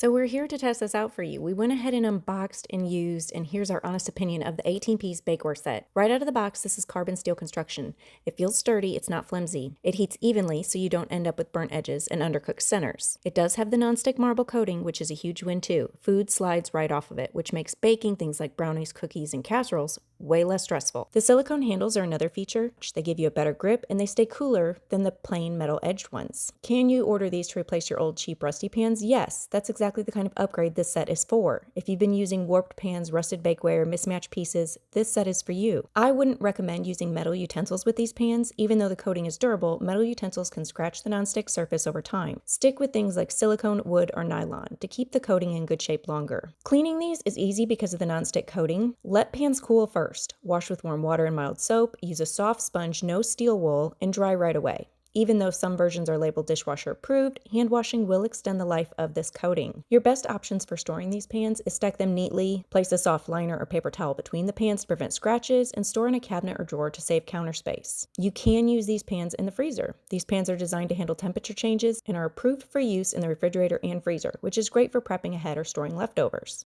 So we're here to test this out for you. We went ahead and unboxed and used, and here's our honest opinion of the 18-piece bakeware set. Right out of the box, this is carbon steel construction. It feels sturdy, it's not flimsy. It heats evenly so you don't end up with burnt edges and undercooked centers. It does have the nonstick marble coating, which is a huge win too. Food slides right off of it, which makes baking things like brownies, cookies, and casseroles way less stressful. The silicone handles are another feature. They give you a better grip and they stay cooler than the plain metal edged ones. Can you order these to replace your old cheap rusty pans? Yes, that's exactly the kind of upgrade this set is for. If you've been using warped pans, rusted bakeware, mismatched pieces, this set is for you. I wouldn't recommend using metal utensils with these pans. Even though the coating is durable, metal utensils can scratch the nonstick surface over time. Stick with things like silicone, wood, or nylon to keep the coating in good shape longer. Cleaning these is easy because of the nonstick coating. Let pans cool first. Wash with warm water and mild soap, use a soft sponge, no steel wool, and dry right away. Even though some versions are labeled dishwasher approved, hand washing will extend the life of this coating. Your best options for storing these pans is stack them neatly, place a soft liner or paper towel between the pans to prevent scratches, and store in a cabinet or drawer to save counter space. You can use these pans in the freezer. These pans are designed to handle temperature changes and are approved for use in the refrigerator and freezer, which is great for prepping ahead or storing leftovers.